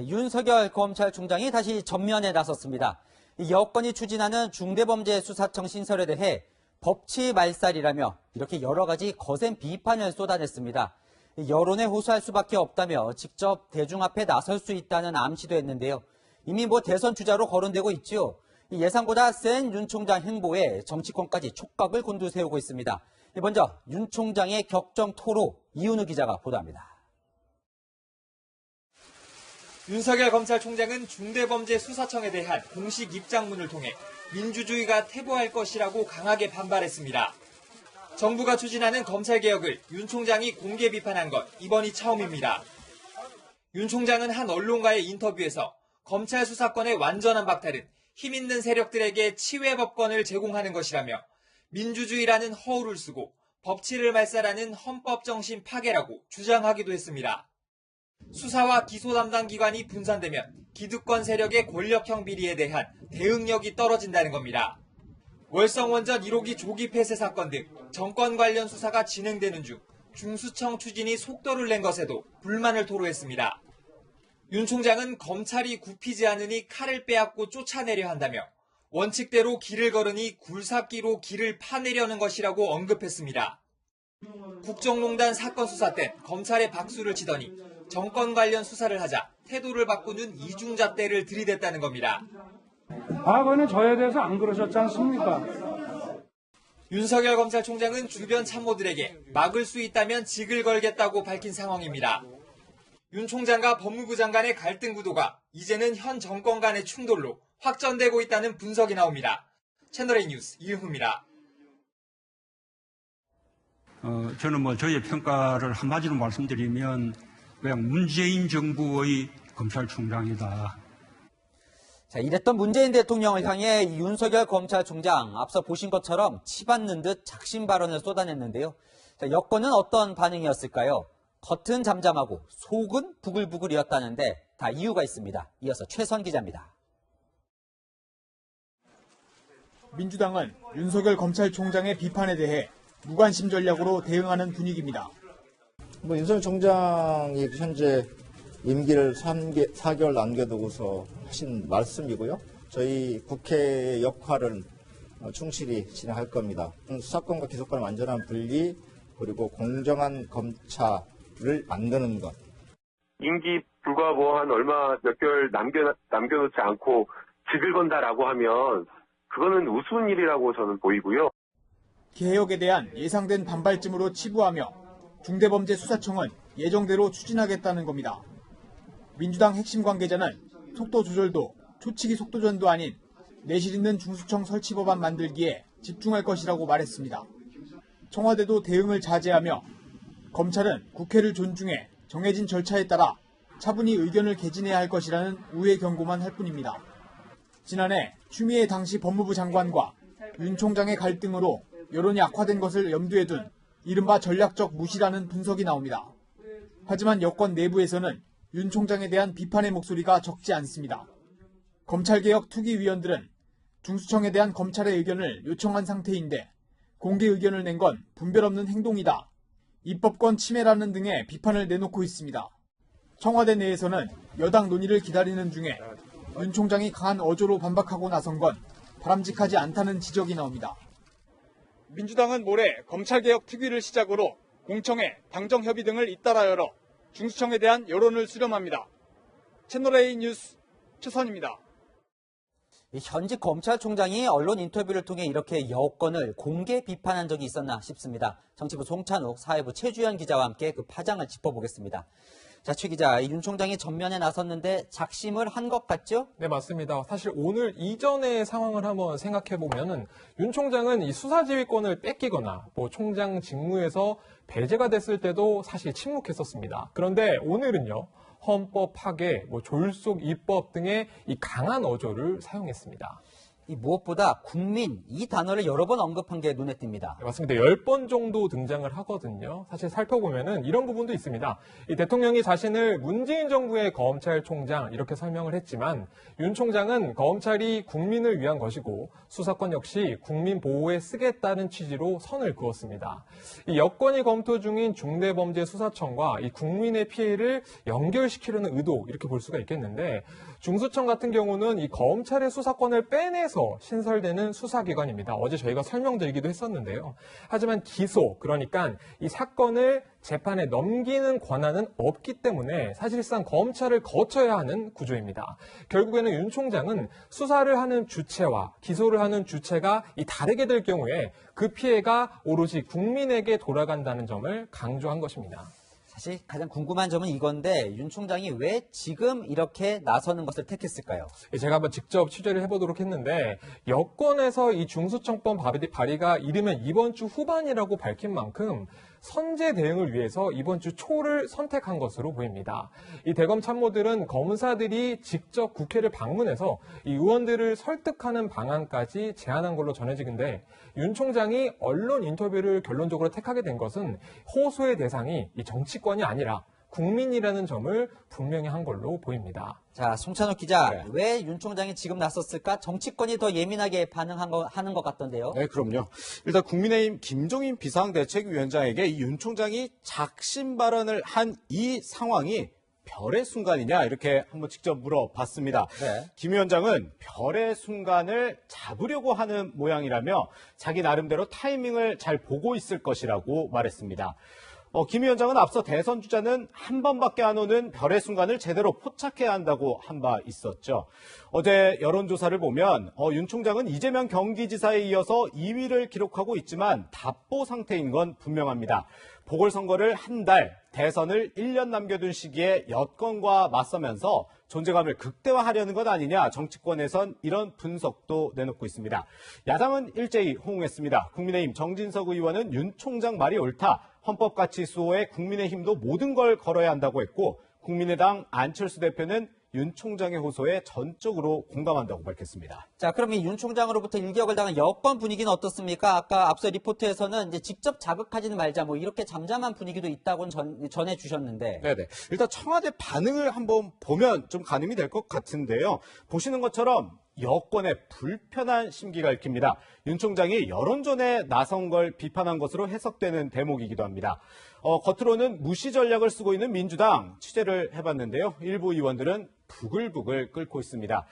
윤석열 검찰총장이 다시 전면에 나섰습니다. 여권이 추진하는 중대범죄수사청 신설에 대해 법치말살이라며 이렇게 여러 가지 거센 비판을 쏟아냈습니다. 여론에 호소할 수밖에 없다며 직접 대중 앞에 나설 수 있다는 암시도 했는데요. 이미 대선 주자로 거론되고 있죠. 예상보다 센 윤 총장 행보에 정치권까지 촉각을 곤두세우고 있습니다. 먼저 윤 총장의 격정 토로 이은우 기자가 보도합니다. 윤석열 검찰총장은 중대범죄수사청에 대한 공식 입장문을 통해 민주주의가 퇴보할 것이라고 강하게 반발했습니다. 정부가 추진하는 검찰개혁을 윤 총장이 공개 비판한 건 이번이 처음입니다. 윤 총장은 한 언론과의 인터뷰에서 검찰 수사권의 완전한 박탈은 힘있는 세력들에게 치외법권을 제공하는 것이라며 민주주의라는 허울을 쓰고 법치를 말살하는 헌법정신 파괴라고 주장하기도 했습니다. 수사와 기소 담당 기관이 분산되면 기득권 세력의 권력형 비리에 대한 대응력이 떨어진다는 겁니다. 월성원전 1호기 조기 폐쇄 사건 등 정권 관련 수사가 진행되는 중 중수청 추진이 속도를 낸 것에도 불만을 토로했습니다. 윤 총장은 검찰이 굽히지 않으니 칼을 빼앗고 쫓아내려 한다며 원칙대로 길을 걸으니 굴삭기로 길을 파내려는 것이라고 언급했습니다. 국정농단 사건 수사 때 검찰에 박수를 치더니 정권 관련 수사를 하자 태도를 바꾸는 이중잣대를 들이댔다는 겁니다. 과거에는 저에 대해서 안 그러셨지 않습니까? 윤석열 검찰총장은 주변 참모들에게 막을 수 있다면 직을 걸겠다고 밝힌 상황입니다. 윤 총장과 법무부 장관의 갈등 구도가 이제는 현 정권 간의 충돌로 확전되고 있다는 분석이 나옵니다. 채널A 뉴스 이은후입니다. 저는 저희의 평가를 한마디로 말씀드리면 그냥 문재인 정부의 검찰총장이다. 이랬던 문재인 대통령을 향해 윤석열 검찰총장 앞서 보신 것처럼 치받는 듯 작심 발언을 쏟아냈는데요. 여권은 어떤 반응이었을까요? 겉은 잠잠하고 속은 부글부글이었다는데 다 이유가 있습니다. 이어서 최선 기자입니다. 민주당은 윤석열 검찰총장의 비판에 대해 무관심 전략으로 대응하는 분위기입니다. 윤석열 총장이 현재 임기를 4개월 남겨두고서 하신 말씀이고요. 저희 국회 역할은 충실히 진행할 겁니다. 수사권과 기소권의 완전한 분리, 그리고 공정한 검찰을 만드는 것. 임기 불과 한 몇 개월 남겨놓지 않고 직을 건다라고 하면 그거는 우스운 일이라고 저는 보이고요. 개혁에 대한 예상된 반발쯤으로 치부하며 중대범죄수사청은 예정대로 추진하겠다는 겁니다. 민주당 핵심 관계자는 속도 조절도 초치기 속도전도 아닌 내실 있는 중수청 설치 법안 만들기에 집중할 것이라고 말했습니다. 청와대도 대응을 자제하며 검찰은 국회를 존중해 정해진 절차에 따라 차분히 의견을 개진해야 할 것이라는 우회 경고만 할 뿐입니다. 지난해 추미애 당시 법무부 장관과 윤 총장의 갈등으로 여론이 악화된 것을 염두에 둔 이른바 전략적 무시라는 분석이 나옵니다. 하지만 여권 내부에서는 윤 총장에 대한 비판의 목소리가 적지 않습니다. 검찰개혁 투기위원들은 중수청에 대한 검찰의 의견을 요청한 상태인데 공개 의견을 낸 건 분별 없는 행동이다. 입법권 침해라는 등의 비판을 내놓고 있습니다. 청와대 내에서는 여당 논의를 기다리는 중에 윤 총장이 강한 어조로 반박하고 나선 건 바람직하지 않다는 지적이 나옵니다. 민주당은 모레 검찰개혁 특위를 시작으로 공청회, 당정협의 등을 잇따라 열어 중수청에 대한 여론을 수렴합니다. 채널A 뉴스 최선입니다. 현직 검찰총장이 언론 인터뷰를 통해 이렇게 여권을 공개 비판한 적이 있었나 싶습니다. 정치부 송찬욱, 사회부 최주연 기자와 함께 그 파장을 짚어보겠습니다. 자, 최 기자, 윤 총장이 전면에 나섰는데 작심을 한 것 같죠? 네, 맞습니다. 사실 오늘 이전의 상황을 한번 생각해보면은 윤 총장은 이 수사지휘권을 뺏기거나 총장 직무에서 배제가 됐을 때도 사실 침묵했었습니다. 그런데 오늘은요, 헌법 파괴, 졸속 입법 등의 이 강한 어조를 사용했습니다. 이 무엇보다 국민 이 단어를 여러 번 언급한 게 눈에 띕니다. 네, 맞습니다. 10번 정도 등장을 하거든요. 사실 살펴보면은 이런 부분도 있습니다. 이 대통령이 자신을 문재인 정부의 검찰총장 이렇게 설명을 했지만 윤 총장은 검찰이 국민을 위한 것이고 수사권 역시 국민 보호에 쓰겠다는 취지로 선을 그었습니다. 이 여권이 검토 중인 중대범죄수사청과 이 국민의 피해를 연결시키려는 의도 이렇게 볼 수가 있겠는데 중수청 같은 경우는 이 검찰의 수사권을 빼내서 신설되는 수사기관입니다. 어제 저희가 설명드리기도 했었는데요. 하지만 기소, 그러니까 이 사건을 재판에 넘기는 권한은 없기 때문에 사실상 검찰을 거쳐야 하는 구조입니다. 결국에는 윤 총장은 수사를 하는 주체와 기소를 하는 주체가 이 다르게 될 경우에 그 피해가 오로지 국민에게 돌아간다는 점을 강조한 것입니다. 사실 가장 궁금한 점은 이건데 윤 총장이 왜 지금 이렇게 나서는 것을 택했을까요? 제가 한번 직접 취재를 해보도록 했는데 여권에서 이 중수청법 발의가 이르면 이번 주 후반이라고 밝힌 만큼 선제 대응을 위해서 이번 주 초를 선택한 것으로 보입니다. 이 대검 참모들은 검사들이 직접 국회를 방문해서 이 의원들을 설득하는 방안까지 제안한 걸로 전해지는데 윤 총장이 언론 인터뷰를 결론적으로 택하게 된 것은 호소의 대상이 이 정치권이 아니라 국민이라는 점을 분명히 한 걸로 보입니다. 자, 송찬욱 기자, 왜 윤 총장이 지금 나섰을까? 정치권이 더 예민하게 하는 것 같던데요. 네, 그럼요. 일단 국민의힘 김종인 비상대책위원장에게 이 윤 총장이 작심 발언을 한 이 상황이 별의 순간이냐 이렇게 한번 직접 물어봤습니다. 네. 김 위원장은 별의 순간을 잡으려고 하는 모양이라며 자기 나름대로 타이밍을 잘 보고 있을 것이라고 말했습니다. 김 위원장은 앞서 대선 주자는 한 번밖에 안 오는 별의 순간을 제대로 포착해야 한다고 한 바 있었죠. 어제 여론조사를 보면 윤 총장은 이재명 경기지사에 이어서 2위를 기록하고 있지만 답보 상태인 건 분명합니다. 보궐선거를 한 달, 대선을 1년 남겨둔 시기에 여권과 맞서면서 존재감을 극대화하려는 것 아니냐, 정치권에선 이런 분석도 내놓고 있습니다. 야당은 일제히 호응했습니다. 국민의힘 정진석 의원은 윤 총장 말이 옳다. 헌법가치 수호에 국민의힘도 모든 걸 걸어야 한다고 했고, 국민의당 안철수 대표는 윤 총장의 호소에 전적으로 공감한다고 밝혔습니다. 자, 그럼 이 윤 총장으로부터 일격을 당한 여권 분위기는 어떻습니까? 아까 앞서 리포트에서는 이제 직접 자극하지는 말자, 뭐 이렇게 잠잠한 분위기도 있다고 전해주셨는데. 네네. 일단 청와대 반응을 한번 보면 좀 가늠이 될 것 같은데요. 보시는 것처럼 여권의 불편한 심기가 읽힙니다. 윤 총장이 여론전에 나선 걸 비판한 것으로 해석되는 대목이기도 합니다. 겉으로는 무시 전략을 쓰고 있는 민주당 취재를 해봤는데요. 일부 의원들은 부글부글 끓고 있습니다.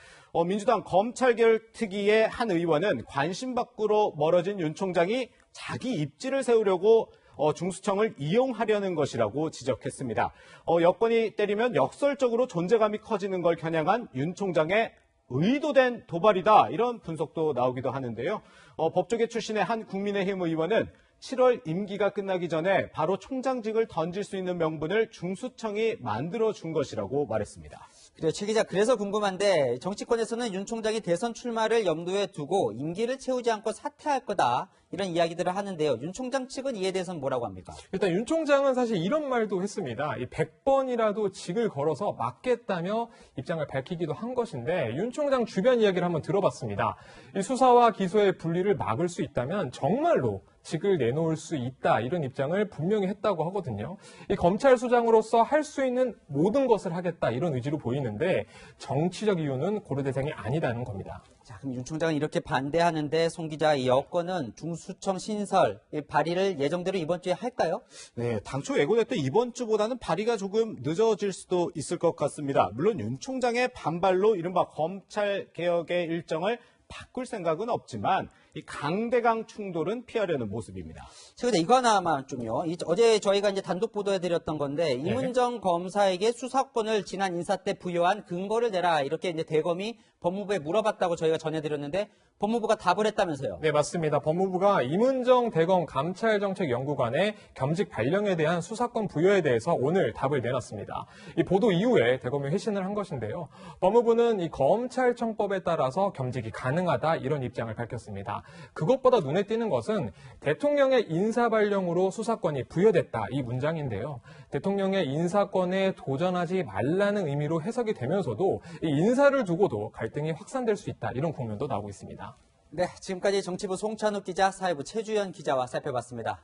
민주당 검찰개혁 특위의 한 의원은 관심 밖으로 멀어진 윤 총장이 자기 입지를 세우려고 중수청을 이용하려는 것이라고 지적했습니다. 여권이 때리면 역설적으로 존재감이 커지는 걸 겨냥한 윤 총장의 의도된 도발이다, 이런 분석도 나오기도 하는데요. 법조계 출신의 한 국민의힘 의원은 7월 임기가 끝나기 전에 바로 총장직을 던질 수 있는 명분을 중수청이 만들어준 것이라고 말했습니다. 그래요, 최 기자. 그래서 궁금한데 정치권에서는 윤 총장이 대선 출마를 염두에 두고 임기를 채우지 않고 사퇴할 거다, 이런 이야기들을 하는데요. 윤 총장 측은 이에 대해서는 뭐라고 합니까? 일단 윤 총장은 사실 이런 말도 했습니다. 100번이라도 직을 걸어서 막겠다며 입장을 밝히기도 한 것인데 윤 총장 주변 이야기를 한번 들어봤습니다. 이 수사와 기소의 분리를 막을 수 있다면 정말로 직을 내놓을 수 있다, 이런 입장을 분명히 했다고 하거든요. 이 검찰 수장으로서 할 수 있는 모든 것을 하겠다, 이런 의지로 보이는데 정치적 이유는 고려 대상이 아니다는 겁니다. 자, 그럼 윤 총장은 이렇게 반대하는데 송 기자, 이 여권은 중수청 신설 발의를 예정대로 이번 주에 할까요? 네, 당초 예고됐던 이번 주보다는 발의가 조금 늦어질 수도 있을 것 같습니다. 물론 윤 총장의 반발로 이른바 검찰 개혁의 일정을 바꿀 생각은 없지만 이 강대강 충돌은 피하려는 모습입니다. 최근에 이거 하나만 좀요. 어제 저희가 이제 단독 보도해드렸던 건데 이문정 검사에게 수사권을 지난 인사 때 부여한 근거를 내라, 이렇게 이제 대검이 법무부에 물어봤다고 저희가 전해드렸는데 법무부가 답을 했다면서요? 네, 맞습니다. 법무부가 이문정 대검 감찰정책연구관의 겸직 발령에 대한 수사권 부여에 대해서 오늘 답을 내놨습니다. 이 보도 이후에 대검이 회신을 한 것인데요. 법무부는 이 검찰청법에 따라서 겸직이 가능하다, 이런 입장을 밝혔습니다. 있습니다. 그것보다 눈에 띄는 것은 대통령의 인사발령으로 수사권이 부여됐다 이 문장인데요. 대통령의 인사권에 도전하지 말라는 의미로 해석이 되면서도 이 인사를 두고도 갈등이 확산될 수 있다 이런 국면도 나오고 있습니다. 네, 지금까지 정치부 송찬욱 기자, 사회부 최주연 기자와 살펴봤습니다.